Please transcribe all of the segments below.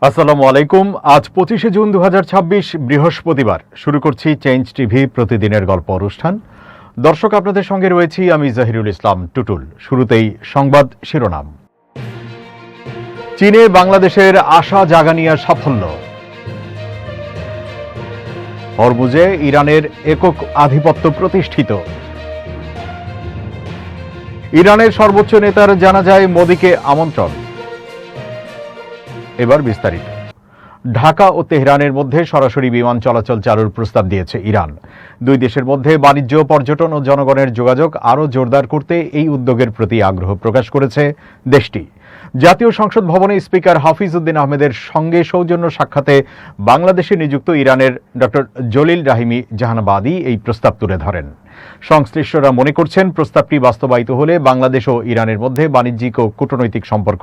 আসসালামু আলাইকুম। আজ 25শে জুন 2026 বৃহস্পতিবার। শুরু করছি চেঞ্জ টিভি প্রতিদিনের গল্প অনুষ্ঠান। দর্শক, আপনাদের সঙ্গে রয়েছি আমি জহিরুল ইসলাম টুটুল। শুরুতেই সংবাদ শিরোনাম। চীনে বাংলাদেশের আশা জাগানিয়া সাফল্য। হরমুজে ইরানের একক আধিপত্য প্রতিষ্ঠিত। ইরানের সর্বোচ্চ নেতার জানাজায় মোদিকে আমন্ত্রণ। এবার বিস্তারিত। ঢাকা ও তেহরানের মধ্যে সরাসরি বিমান চলাচল চালুর প্রস্তাব দিয়েছে ইরান। দুই দেশের মধ্যে বাণিজ্য, পর্যটন ও জনগণের যোগাযোগ আরও জোরদার করতে এই উদ্যোগের প্রতি আগ্রহ প্রকাশ করেছে দেশটি। জাতীয় সংসদ ভবনে স্পিকার হাফিজ উদ্দিন আহমেদের সঙ্গে সৌজন্য সাক্ষাতে বাংলাদেশে নিযুক্ত ইরানের ডক্টর জলিল রাহিমি জাহানাবাদী এই প্রস্তাব তুলে ধরেন। সংশ্লিষ্টরা মনে করছেন, প্রস্তাবটি বাস্তবায়িত হলে বাংলাদেশ ও ইরানের মধ্যে বাণিজ্যিক ও কূটনৈতিক সম্পর্ক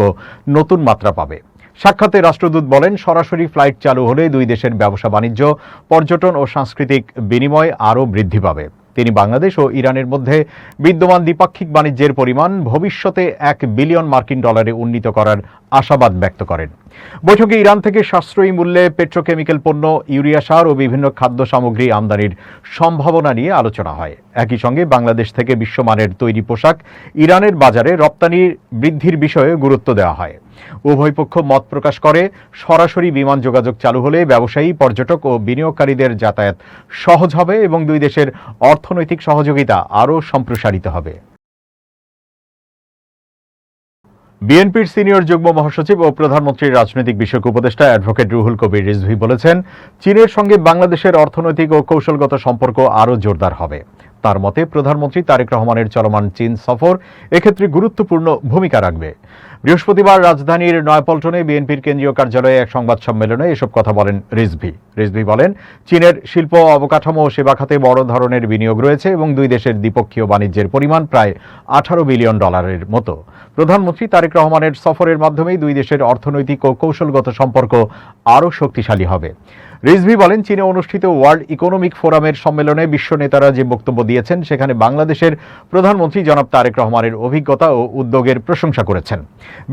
নতুন মাত্রা পাবে। সাক্ষাতে রাষ্ট্রদূত বলেন, সরাসরি ফ্লাইট চালু হলে দুই দেশের ব্যবসা বাণিজ্য, পর্যটন ও সাংস্কৃতিক বিনিময় আরও বৃদ্ধি পাবে। তিনি বাংলাদেশ ও ইরানের মধ্যে বিদ্যমান দ্বিপাক্ষিক বাণিজ্যের পরিমাণ ভবিষ্যতে $1 বিলিয়ন উন্নীত করার আশাবাদ ব্যক্ত করেন। বৈঠকে ইরান থেকে সাশ্রয়ী মূল্যে পেট্রোকেমিক্যাল পণ্য, ইউরিয়া সার ও বিভিন্ন খাদ্য সামগ্রী আমদানির সম্ভাবনা নিয়ে আলোচনা হয়। একই সঙ্গে বাংলাদেশ থেকে বিশ্বমানের তৈরি পোশাক ইরানের বাজারে রপ্তানি বৃদ্ধির বিষয়ে গুরুত্ব দেওয়া হয়। উভয় পক্ষ মত প্রকাশ করে, সরাসরি বিমান যোগাযোগ চালু হলে ব্যবসায়ী, পর্যটক ও বিনিয়োগকারীদের যাতায়াত সহজ হবে এবং দুই দেশের অর্থনৈতিক সহযোগিতা আরও সম্প্রসারিত হবে। বিএনপির সিনিয়র যুগ্ম মহাসচিব ও প্রধানমন্ত্রীর রাজনৈতিক বিষয়ক উপদেষ্টা অ্যাডভোকেট রুহুল কবির রিজভী বলেছেন, চীনের সঙ্গে বাংলাদেশের অর্থনৈতিক ও কৌশলগত সম্পর্ক আরও জোরদার হবে। তার মতে, প্রধানমন্ত্রী তারেক রহমানের চলমান চীন সফর এক্ষেত্রে গুরুত্বপূর্ণ ভূমিকা রাখবে। বৃহস্পতিবার রাজধানীর নয়াপল্টনে বিএনপির কেন্দ্রীয় কার্যালয়ে এক সংবাদ সম্মেলনে এসব কথা বলেন রিজভী বলেন, চীনের শিল্প, অবকাঠামো ও সেবা খাতে বড় ধরনের বিনিয়োগ রয়েছে এবং দুই দেশের দ্বিপক্ষীয় বাণিজ্যের পরিমাণ প্রায় $18 বিলিয়ন মতো। প্রধানমন্ত্রী তারেক রহমানের সফরের মাধ্যমেই দুই দেশের অর্থনৈতিক ও কৌশলগত সম্পর্ক আরও শক্তিশালী হবে। রিজভী বলেন, চীনে অনুষ্ঠিত ওয়ার্ল্ড ইকোনমিক ফোরামের সম্মেলনে বিশ্ব নেতারা যে বক্তব্য দিয়েছেন, সেখানে বাংলাদেশের প্রধানমন্ত্রী জনাব তারেক রহমানের অভিজ্ঞতা ও উদ্যোগের প্রশংসা করেছেন।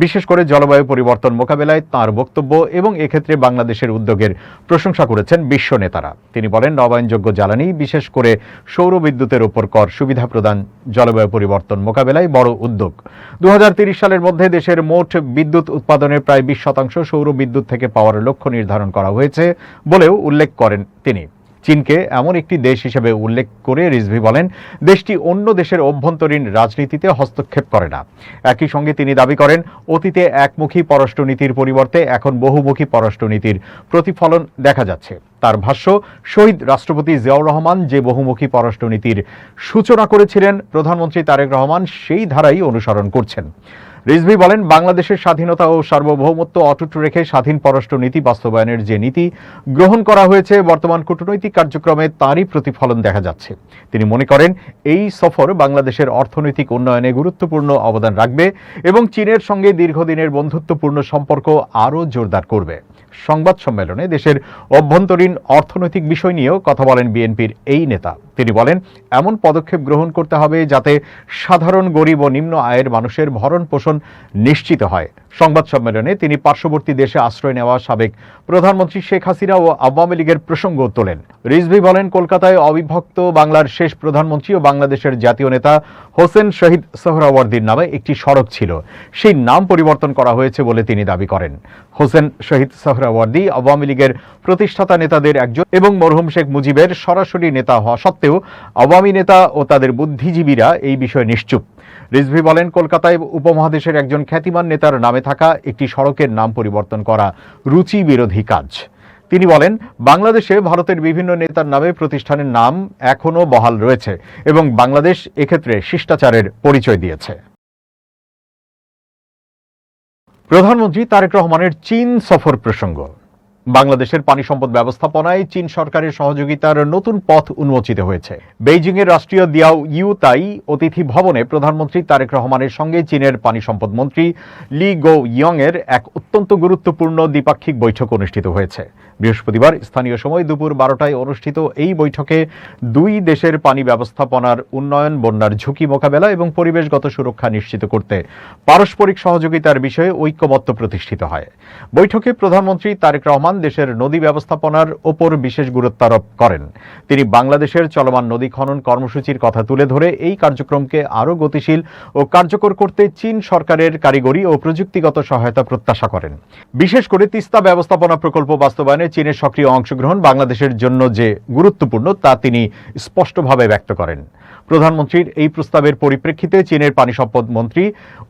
বিশেষ করে জলবায়ু পরিবর্তন মোকাবেলায় তাঁর বক্তব্য এবং এক্ষেত্রে বাংলাদেশের উদ্যোগের প্রশংসা করেছেন বিশ্ব নেতারা। তিনি বলেন, নবায়নযোগ্য জ্বালানি, বিশেষ করে সৌর বিদ্যুতের উপর কর সুবিধা প্রদান জলবায়ু পরিবর্তন মোকাবেলায় বড় উদ্যোগ। 2030 সালের মধ্যে দেশের মোট বিদ্যুৎ উৎপাদনের প্রায় 20% সৌর বিদ্যুৎ থেকে পাওয়ার লক্ষ্য নির্ধারণ করা হয়েছে বলেও উল্লেখ করেন তিনি। চীনকে এমন একটি দেশ হিসেবে উল্লেখ করে রিজভী বলেন, দেশটি অন্য দেশের অভ্যন্তরীণ রাজনীতিতে হস্তক্ষেপ করে না। একই সঙ্গে তিনি দাবি করেন, অতীতে একমুখী পররাষ্ট্রনীতির পরিবর্তে এখন বহুমুখী পররাষ্ট্রনীতির প্রতিফলন দেখা যাচ্ছে। তার ভাষ্য, শহীদ রাষ্ট্রপতি জিয়াউর রহমান যে বহুমুখী পররাষ্ট্রনীতির সূচনা করেছিলেন, প্রধানমন্ত্রী তারেক রহমান সেই ধারাই অনুসরণ করছেন। রিজভী বলেন, বাংলাদেশের স্বাধীনতা ও সার্বভৌমত্ব অটুট রেখে স্বাধীন পররাষ্ট্রনীতি বাস্তবায়নের যে নীতি গ্রহণ করা হয়েছে, বর্তমান কূটনৈতিক কার্যক্রমে তারই প্রতিফলন দেখা যাচ্ছে। তিনি মনে করেন, এই সফর বাংলাদেশের অর্থনৈতিক উন্নয়নে গুরুত্বপূর্ণ অবদান রাখবে এবং চীনের সঙ্গে দীর্ঘদিনের বন্ধুত্বপূর্ণ সম্পর্ক আরও জোরদার করবে। সংবাদ সম্মেলনে দেশের অভ্যন্তরীণ অর্থনৈতিক বিষয় নিয়েও কথা বলেন বিএনপির এই নেতা। তিনি বলেন, এমন পদক্ষেপ গ্রহণ করতে হবে যাতে সাধারণ, গরিব ও নিম্ন আয়ের মানুষের ভরণ পোষণ নিশ্চিত হয়। সংবাদ সম্মেলনে তিনি পার্শ্ববর্তী দেশে আশ্রয় নেওয়া সাবেক প্রধানমন্ত্রী শেখ হাসিনা ও আওয়ামী লীগের প্রসঙ্গ তোলেন। রিজভী বলেন, কলকাতায় অবিভক্ত বাংলার শেষ প্রধানমন্ত্রী ও বাংলাদেশের জাতীয় নেতা হোসেন শহীদ সোহরাওয়ার্দীর নামে একটি সড়ক ছিল, সেই নাম পরিবর্তন করা হয়েছে বলে তিনি দাবি করেন। হোসেন শহীদ সোহরাওয়ার্দী আওয়ামী লীগের প্রতিষ্ঠাতা নেতাদের একজন এবং মরহুম শেখ মুজিবের সরাসরি নেতা হওয়া সত্ত্বেও আওয়ামী নেতা ও তাদের বুদ্ধিজীবীরা এই বিষয়ে নিশ্চুপ। রিজভী বলেন, কলকাতায় উপমহাদেশের একজন খ্যাতিমান নেতার নামে থাকা একটি সড়কের নাম পরিবর্তন করা রুচি বিরোধী কাজ। তিনি বলেন, বাংলাদেশে ভারতের বিভিন্ন নেতার নামে প্রতিষ্ঠানের নাম এখনও বহাল রয়েছে এবং বাংলাদেশ এক্ষেত্রে শিষ্টাচারের পরিচয় দিয়েছে। প্রধানমন্ত্রী তারেক রহমানের চীন সফর প্রসঙ্গ। বাংলাদেশের পানি সম্পদ ব্যবস্থাপনায় চীন সরকারের সহযোগিতার নতুন পথ উন্মোচিত হয়েছে। বেইজিংয়ের রাষ্ট্রীয় দিয়াও ইউ তাই অতিথি ভবনে প্রধানমন্ত্রী তারেক রহমানের সঙ্গে চীনের পানি সম্পদ মন্ত্রী লি গো ইয়ং এর এক অত্যন্ত গুরুত্বপূর্ণ দ্বিপাক্ষিক বৈঠক অনুষ্ঠিত হয়েছে। বৃহস্পতিবার স্থানীয় সময় দুপুর 12টায় অনুষ্ঠিত এই বৈঠকে দুই দেশের পানি ব্যবস্থাপনার উন্নয়ন, বন্যার ঝুঁকি মোকাবেলা এবং পরিবেশগত সুরক্ষা নিশ্চিত করতে পারস্পরিক সহযোগিতার বিষয়ে ঐক্যমত্য প্রতিষ্ঠিত হয়। বৈঠকে প্রধানমন্ত্রী তারেক রহমান দেশের নদী ব্যবস্থাপনার ওপর বিশেষ গুরুত্ব আরোপ করেন। তিনি বাংলাদেশের চলমান নদী খনন কর্মসূচির কথা তুলে ধরে এই কার্যক্রমকে আরও গতিশীল ও কার্যকর করতে চীন সরকারের কারিগরি ও প্রযুক্তিগত সহায়তা প্রত্যাশা করেন। বিশেষ করে তিস্তা ব্যবস্থাপনা প্রকল্প বাস্তবায়নে চীনের সক্রিয় অংশগ্রহণ বাংলাদেশের জন্য যে গুরুত্বপূর্ণ তা তিনি স্পষ্টভাবে ব্যক্ত করেন। প্রধানমন্ত্রীর এই প্রস্তাবের পরিপ্রেক্ষিতে চীনের পানি সম্পদ মন্ত্রী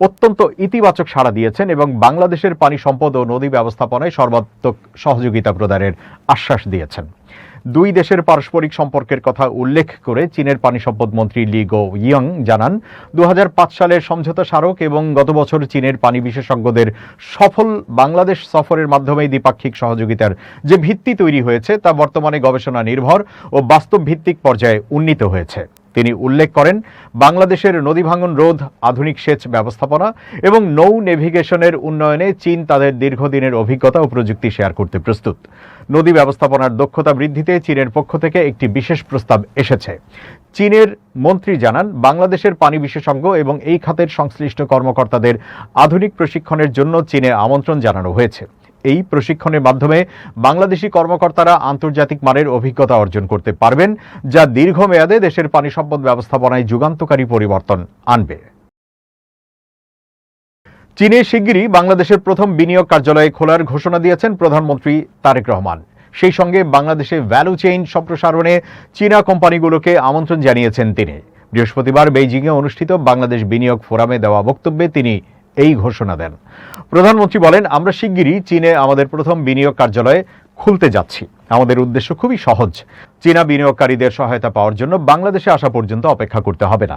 অত্যন্ত ইতিবাচক সাড়া দিয়েছেন এবং বাংলাদেশের পানি সম্পদ ও নদী ব্যবস্থাপনায় সর্বাত্মক সহযোগিতা প্রদানের আশ্বাস দিয়েছেন। দুই দেশের পারস্পরিক সম্পর্কের কথা উল্লেখ করে চীনের পানি সম্পদ মন্ত্রী লি গো ইয়ং জানান, 2005 সালের সমঝোতা স্মারক এবং গত বছর চীনের পানি বিশেষজ্ঞদের সফল বাংলাদেশ সফরের মাধ্যমে দ্বিপাক্ষিক সহযোগিতার যে ভিত্তি তৈরি হয়েছে তা বর্তমানে গবেষণা নির্ভর ও বাস্তব ভিত্তিক পর্যায়ে উন্নীত হয়েছে। তিনি উল্লেখ করেন, বাংলাদেশের নদী ভাঙন রোধ, আধুনিক সেচ ব্যবস্থাপনা এবং নৌ নেভিগেশনের উন্নয়নে চীন তাদের দীর্ঘদিনের অভিজ্ঞতা ও প্রযুক্তি শেয়ার করতে প্রস্তুত। নদী ব্যবস্থাপনার দক্ষতা বৃদ্ধিতে চীনের পক্ষ থেকে একটি বিশেষ প্রস্তাব এসেছে। চীনের মন্ত্রী জানান, বাংলাদেশের পানি বিশেষজ্ঞ এবং এই খাতের সংশ্লিষ্ট কর্মকর্তাদের আধুনিক প্রশিক্ষণের জন্য চীনে আমন্ত্রণ জানানো হয়েছে। এই প্রশিক্ষণের মাধ্যমে বাংলাদেশি কর্মকর্তারা আন্তর্জাতিক মানের অভিজ্ঞতা অর্জন করতে পারবেন, যা দীর্ঘমেয়াদে দেশের পানি সম্পদ ব্যবস্থাপনায় যুগান্তকারী পরিবর্তন আনবে। চীনে শিগগিরই বাংলাদেশের প্রথম বিনিয়োগ কার্যালয় খোলার ঘোষণা দিয়েছেন প্রধানমন্ত্রী তারেক রহমান। সেই সঙ্গে বাংলাদেশে ভ্যালু চেইন সম্প্রসারণে চীনা কোম্পানিগুলোকে আমন্ত্রণ জানিয়েছেন তিনি। বৃহস্পতিবার বেইজিংয়ে অনুষ্ঠিত বাংলাদেশ বিনিয়োগ ফোরামে দেওয়া বক্তব্যে তিনি এই ঘোষণা দেন। প্রধানমন্ত্রী বলেন, আমরা শিগগিরই চীনে আমাদের প্রথম বিনিয়োগ কার্যালয়ে খুলতে যাচ্ছি। আমাদের উদ্দেশ্য খুবই সহজ, চীনা বিনিয়োগকারীদের সহায়তা পাওয়ার জন্য বাংলাদেশে আসা পর্যন্ত অপেক্ষা করতে হবে না।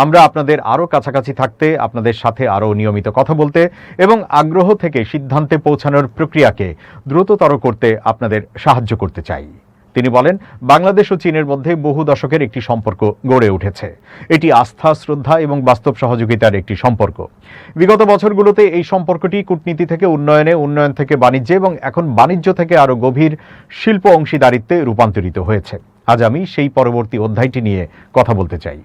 আমরা আপনাদের আরও কাছাকাছি থাকতে, আপনাদের সাথে আরও নিয়মিত কথা বলতে এবং আগ্রহ থেকে সিদ্ধান্তে পৌঁছানোর প্রক্রিয়াকে দ্রুততর করতে আপনাদের সাহায্য করতে চাই। তিনি বলেন, বাংলাদেশ ও চীনের মধ্যে বহু দশকের একটি সম্পর্ক গড়ে উঠেছে। এটি আস্থা, শ্রদ্ধা এবং বাস্তব সহযোগিতার একটি সম্পর্ক। বিগত বছরগুলোতে এই সম্পর্কটি কূটনীতি থেকে উন্নয়নে, উন্নয়ন থেকে বাণিজ্যে এবং এখন বাণিজ্য থেকে আরও গভীর শিল্প অংশীদারিত্বে রূপান্তরিত হয়েছে। আজ আমি সেই পরবর্তী অধ্যায়টি নিয়ে কথা বলতে চাই।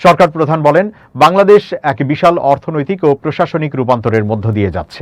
সরকার প্রধান বলেন, বাংলাদেশ এক বিশাল অর্থনৈতিক ও প্রশাসনিক রূপান্তরের মধ্য দিয়ে যাচ্ছে।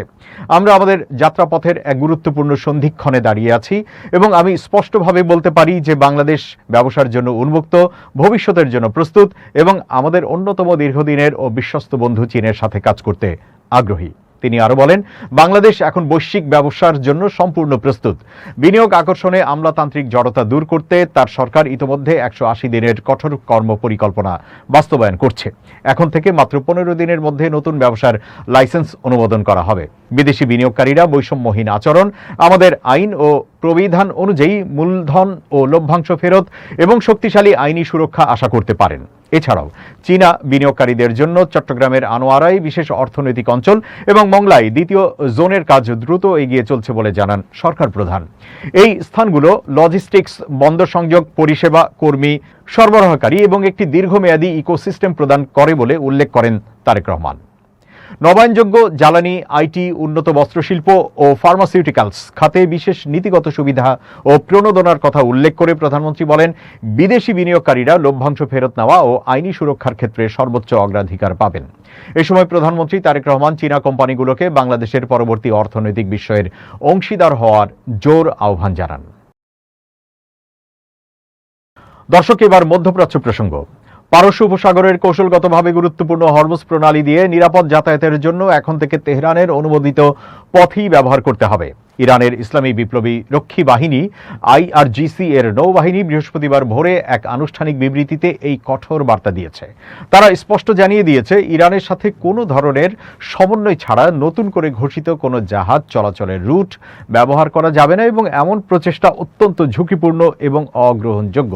আমরা আমাদের যাত্রাপথের এক গুরুত্বপূর্ণ সন্ধিক্ষণে দাঁড়িয়ে আছি এবং আমি স্পষ্টভাবে বলতে পারি যে বাংলাদেশ ব্যবসার জন্য উন্মুক্ত, ভবিষ্যতের জন্য প্রস্তুত এবং আমাদের অন্যতম দীর্ঘদিনের ও বিশ্বস্ত বন্ধু চীনের সাথে কাজ করতে আগ্রহী। তিনি আরো বলেন, বাংলাদেশ এখন বৈশ্বিক ব্যবসার জন্য সম্পূর্ণ প্রস্তুত। বিনিয়োগ আকর্ষণে আমলাতান্ত্রিক জড়তা দূর করতে তার সরকার ইতোমধ্যে 180 দিনের কঠোর কর্ম পরিকল্পনা বাস্তবায়ন করছে। এখন থেকে মাত্র 15 দিনের মধ্যে নতুন ব্যবসার লাইসেন্স অনুমোদন করা হবে। বিদেশি বিনিয়োগকারীরা বৈষম্যহীন আচরণ, আমাদের আইন ও প্রবিধান অনুযায়ী মূলধন ও লভ্যাংশ ফেরত এবং শক্তিশালী আইনি সুরক্ষা আশা করতে পারেন। এছাড়াও চীনা বিনিয়োগকারীদের জন্য চট্টগ্রামের আনোয়ারায় বিশেষ অর্থনৈতিক অঞ্চল এবং মংলায় দ্বিতীয় জোনের কাজ দ্রুত এগিয়ে চলছে বলে জানান সরকার প্রধান। এই স্থানগুলো লজিস্টিক্স, বন্দর সংযোগ, পরিষেবা, কর্মী সরবরাহকারী এবং একটি দীর্ঘমেয়াদী ইকোসিস্টেম প্রদান করে বলে উল্লেখ করেন তারেক রহমান। নবায়নযোগ্য জ্বালানি, আইটি, উন্নত বস্ত্রশিল্প ও ফার্মাসিউটিক্যালস খাতে বিশেষ নীতিগত সুবিধা ও প্রণোদনার কথা উল্লেখ করে প্রধানমন্ত্রী বলেন, বিদেশি বিনিয়োগকারীরা লভ্যাংশ ফেরত নেওয়া ও আইনি সুরক্ষার ক্ষেত্রে সর্বোচ্চ অগ্রাধিকার পাবেন। এ সময় প্রধানমন্ত্রী তারেক রহমান চীনা কোম্পানিগুলোকে বাংলাদেশের পরবর্তী অর্থনৈতিক বিষয়ের অংশীদার হওয়ার জোর আহ্বান জানান। দর্শক, এবার মধ্যপ্রাচ্য প্রসঙ্গ। পারস্য উপসাগরের কৌশলগতভাবে গুরুত্বপূর্ণ হরমুজ প্রণালী দিয়ে নিরাপদ যাতায়াতের জন্য এখন থেকে তেহরানের অনুমোদিত পথই ব্যবহার করতে হবে। ইরানের ইসলামী বিপ্লবী রক্ষী বাহিনী IRGC এর নৌবাহিনী বৃহস্পতিবার ভোরে এক আনুষ্ঠানিক বিবৃতিতে এই কঠোর বার্তা দিয়েছে। তারা স্পষ্ট জানিয়ে দিয়েছে, ইরানের সাথে কোনো ধরনের সমন্বয় ছাড়া নতুন করে ঘোষিত কোনো জাহাজ চলাচলের রুট ব্যবহার করা যাবে না এবং এমন প্রচেষ্টা অত্যন্ত ঝুঁকিপূর্ণ এবং অগ্রহণযোগ্য।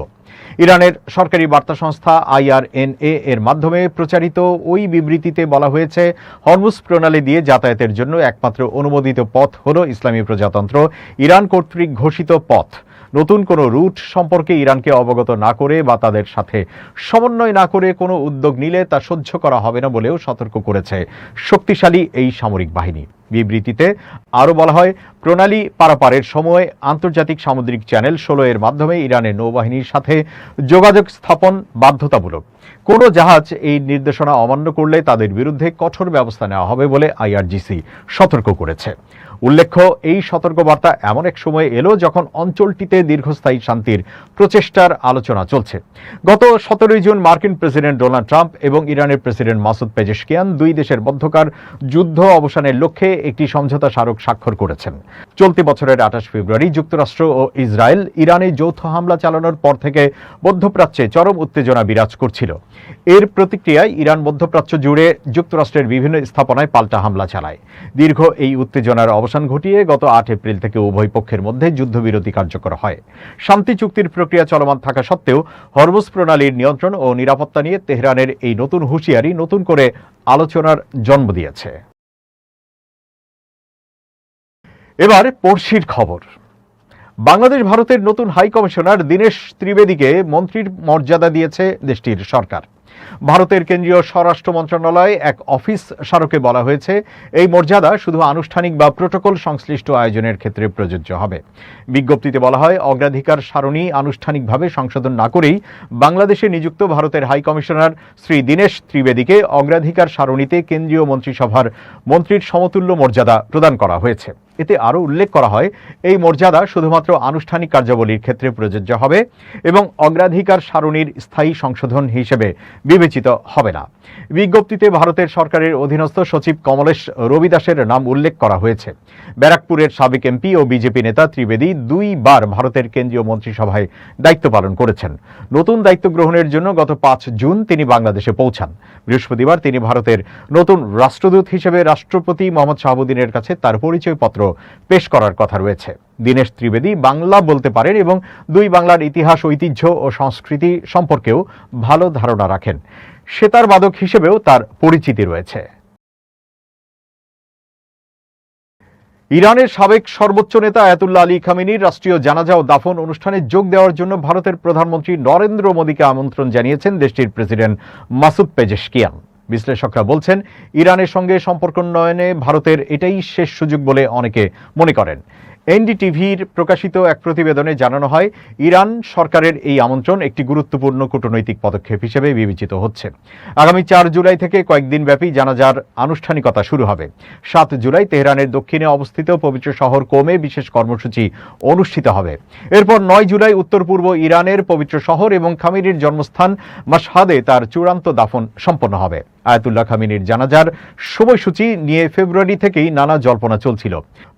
ইরানের সরকারি বার্তা সংস্থা IRNA এর মাধ্যমে প্রচারিত ওই বিবৃতিতে বলা হয়েছে, হরমুজ প্রণালী দিয়ে যাতায়াতের জন্য একমাত্র অনুমোদিত পথ হল ইসলামী প্রজাতন্ত্র ইরান কর্তৃক ঘোষিত পথ। নতুন কোনো রুট সম্পর্কে ইরানকে অবগত না করে বা তাদের সাথে সমন্বয় না করে কোনো উদ্যোগ নিলে তা সহ্য করা হবে না বলেও সতর্ক করেছে শক্তিশালী এই সামরিক বাহিনী। বিবৃতিতে আরও বলা হয়, প্রণালী পারাপারের সময় আন্তর্জাতিক সামুদ্রিক চ্যানেল 16 এর মাধ্যমে ইরানের নৌবাহিনীর সাথে যোগাযোগ স্থাপন বাধ্যতামূলক। কোনো জাহাজ এই নির্দেশনা অমান্য করলে তাদের বিরুদ্ধে কঠোর ব্যবস্থা নেওয়া হবে বলে IRGC সতর্ক করেছে। উল্লেখ্য, এই সতর্কবার্তা এমন এক সময় এলো যখন অঞ্চলটিতে দীর্ঘস্থায়ী শান্তির প্রচেষ্টার আলোচনা চলছে। গত 17 জুন মার্কিন প্রেসিডেন্ট ডোনাল্ড ট্রাম্প এবং ইরানের প্রেসিডেন্ট মাসুদ পেজেশকিয়ান দুই দেশের মধ্যকার যুদ্ধ অবসানের লক্ষ্যে একটি সমঝোতা স্মারক স্বাক্ষর করেছেন। চলতি বছরের 28 ফেব্রুয়ারি যুক্তরাষ্ট্র ও ইসরায়েল ইরানে যৌথ হামলা চালানোর পর থেকে মধ্যপ্রাচ্যে চরম উত্তেজনা বিরাজ করছিল। এর প্রতিক্রিয়ায় ইরান মধ্যপ্রাচ্য জুড়ে যুক্তরাষ্ট্রের বিভিন্ন স্থাপনায় পাল্টা হামলা চালায়। দীর্ঘ এই উত্তেজনার অবসান ঘটিয়ে গত 8 এপ্রিল থেকে উভয় পক্ষের মধ্যে যুদ্ধবিরতি কার্যকর হয়। শান্তি চুক্তির প্রক্রিয়া চলমান থাকা সত্ত্বেও হরমুজ প্রণালীর নিয়ন্ত্রণ ও নিরাপত্তা নিয়ে তেহরানের এই নতুন হুঁশিয়ারি নতুন করে আলোচনার জন্ম দিয়েছে। এবার পড়শির খবর। বাংলাদেশ ভারতের নতুন হাই কমিশনার দীনেশ ত্রিবেদীকে মন্ত্রীর মর্যাদা দিয়েছে দেশটির সরকার। ভারতের কেন্দ্রীয় স্বরাষ্ট্র মন্ত্রণালয় এক অফিস স্মারকে বলা হয়েছে, এই মর্যাদা শুধু আনুষ্ঠানিক বা প্রোটোকল সংশ্লিষ্ট আয়োজনের ক্ষেত্রে প্রযোজ্য হবে। বিজ্ঞপ্তিতে বলা হয়, অগ্রাধিকার সারণী আনুষ্ঠানিকভাবে সংশোধন না করেই বাংলাদেশে নিযুক্ত ভারতের হাই কমিশনার শ্রী দীনেশ ত্রিবেদীকে অগ্রাধিকার সারণীতে কেন্দ্রীয় মন্ত্রিসভার মন্ত্রীর সমতুল্য মর্যাদা প্রদান করা হয়েছে। এতে আরও উল্লেখ করা হয়, এই মর্যাদা শুধুমাত্র আনুষ্ঠানিক কার্যাবলীর ক্ষেত্রে প্রযোজ্য হবে এবং অগ্রাধিকার সারণীর স্থায়ী সংশোধন হিসেবে বিবেচিত হবে না। বিজ্ঞপ্তিতে ভারতের সরকারের অধীনস্থ সচিব কমলেশ রবিদাসের নাম উল্লেখ করা হয়েছে। ব্যারাকপুরের সাবেক এমপি ও বিজেপি নেতা ত্রিবেদী 2 বার ভারতের কেন্দ্রীয় মন্ত্রিসভায় দায়িত্ব পালন করেছেন। নতুন দায়িত্ব গ্রহণের জন্য গত 5 জুন তিনি বাংলাদেশে পৌঁছান। বৃহস্পতিবার তিনি ভারতের নতুন রাষ্ট্রদূত হিসেবে রাষ্ট্রপতি মোহাম্মদ শাহাবুদ্দিনের কাছে তার পরিচয়পত্র পেশ করার কথা রয়েছে। দীনেশ ত্রিবেদী বাংলা বলতে পারেন এবং বাংলার ইতিহাস, ঐতিহ্য ও সংস্কৃতি সম্পর্কেও ভালো ধারণা রাখেন। সেতার বাদক হিসেবেও তার পরিচিতি রয়েছে। ইরানের সাবেক সর্বোচ্চ নেতা আয়াতুল্লাহ আলী খামেনির রাষ্ট্রীয় জানাজা ও দাফন অনুষ্ঠানে যোগ দেওয়ার জন্য ভারতের প্রধানমন্ত্রী নরেন্দ্র মোদীকে আমন্ত্রণ জানিয়েছেন দেশটির প্রেসিডেন্ট মাসুদ পেজেশকিয়ান। বিশ্লেষকরা বলছেন, ইরানের সঙ্গে সম্পর্ক উন্নয়নে ভারতের এটাই শেষ সুযোগ বলে অনেকে মনে করেন। NDTVর প্রকাশিত এক প্রতিবেদনে জানানো হয়, ইরান সরকারের এই আমন্ত্রণ একটি গুরুত্বপূর্ণ কূটনৈতিক পদক্ষেপ হিসেবে বিবেচিত হচ্ছে। আগামী 4 জুলাই থেকে কয়েকদিন ব্যাপী জানাজার আনুষ্ঠানিকতা শুরু হবে। 7 জুলাই তেহরানের দক্ষিণে অবস্থিত পবিত্র শহর কোমে বিশেষ কর্মসূচি অনুষ্ঠিত হবে। এরপর 9 জুলাই উত্তর পূর্ব ইরানের পবিত্র শহর এবং খামেনির জন্মস্থান মাশহাদে তার চূড়ান্ত দাফন সম্পন্ন হবে। আয়াতুল্লাহ খামেনির জানাজার সময়সূচি নিয়ে ফেব্রুয়ারি থেকেই নানা জল্পনা চলছিল।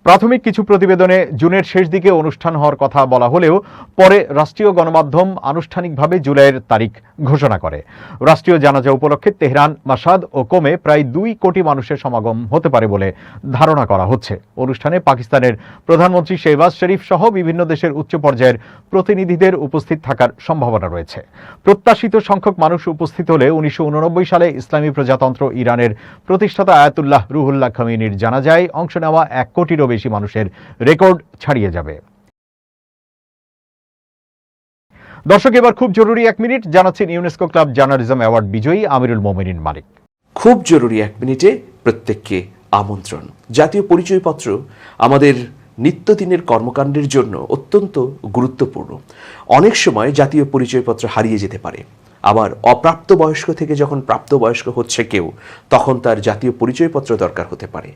প্রাথমিক কিছু প্রতিবেদনে জুনের শেষ দিকে অনুষ্ঠান হওয়ার কথা বলা হলেও পরে রাষ্ট্রীয় গণমাধ্যম আনুষ্ঠানিকভাবে জুলাইয়ের তারিখ ঘোষণা করে। রাষ্ট্রীয় জানাজা উপলক্ষে তেহরান, মাশহাদ ও কোমে প্রায় 2 কোটি মানুষের সমাগম হতে পারে বলে ধারণা করা হচ্ছে। অনুষ্ঠানে পাকিস্তানের প্রধানমন্ত্রী শেহবাজ শরীফ সহ বিভিন্ন দেশের উচ্চ পর্যায়ের প্রতিনিধিদের উপস্থিত থাকার সম্ভাবনা রয়েছে। প্রত্যাশিত সংখ্যক মানুষ উপস্থিত হলে 1989 সালে ইসলামী প্রজাতন্ত্র ইরানের প্রতিষ্ঠাতা আয়াতুল্লাহ রুহুল্লাহ খামেনির জানাজায় অংশ নেওয়া 1 কোটিরও বেশি মানুষের রেকর্ড ছাড়িয়ে যাবে। দর্শক, এবার খুব জরুরি 1 মিনিট জানাচ্ছেন ইউনেস্কো ক্লাব জার্নালিজম অ্যাওয়ার্ড বিজয়ী আমিরুল মোমিনিন মালিক। খুব জরুরি 1 মিনিটে প্রত্যেককে আমন্ত্রণ। জাতীয় পরিচয়পত্র আমাদের নিত্যদিনের কর্মকাণ্ডের জন্য অত্যন্ত গুরুত্বপূর্ণ। অনেক সময় জাতীয় পরিচয়পত্র হারিয়ে যেতে পারে। আবার অপ্রাপ্তবয়স্ক থেকে যখন প্রাপ্তবয়স্ক হচ্ছে কেউ, তখন তার জাতীয় পরিচয়পত্র দরকার হতে পারে।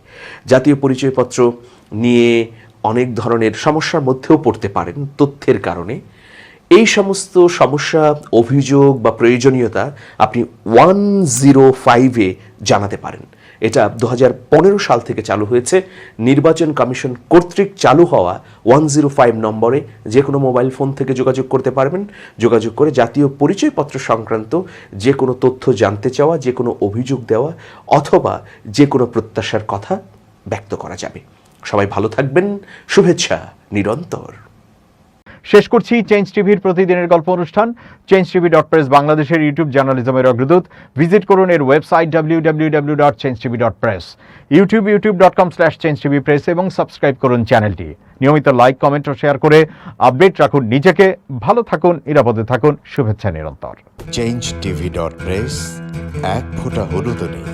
জাতীয় পরিচয়পত্র নিয়ে অনেক ধরনের সমস্যার মধ্যেও পড়তে পারেন তথ্যের কারণে। এই সমস্ত সমস্যা, অভিযোগ বা প্রয়োজনীয়তা আপনি 105-এ জানাতে পারেন। এটা 2015 সাল থেকে চালু হয়েছে। নির্বাচন কমিশন কর্তৃক চালু হওয়া 105 নম্বরে যে কোনো মোবাইল ফোন থেকে যোগাযোগ করতে পারবেন। যোগাযোগ করে জাতীয় পরিচয়পত্র সংক্রান্ত যে কোনো তথ্য জানতে চাওয়া, যে কোনো অভিযোগ দেওয়া অথবা যে কোনো প্রত্যাশার কথা ব্যক্ত করা যাবে। সবাই ভালো থাকবেন। শুভেচ্ছা নিরন্তর। শেষ করছি চেঞ্জ টিভির প্রতিদিনের গল্প অনুষ্ঠান। চেঞ্জ টিভি.প্রেস বাংলাদেশের ইউটিউব জার্নালিজমের অগ্রদূত। ভিজিট করুন এর ওয়েবসাইট www.changetv.press, youtube.com/changetvpress এবং সাবস্ক্রাইব করুন চ্যানেলটি। নিয়মিত লাইক, কমেন্ট ও শেয়ার করে আপডেট রাখুন নিজেকে। ভালো থাকুন, নিরাপদে থাকুন। শুভেচ্ছা নিরন্তর। changetv.press, এক ফোঁটা হলুদও নেই।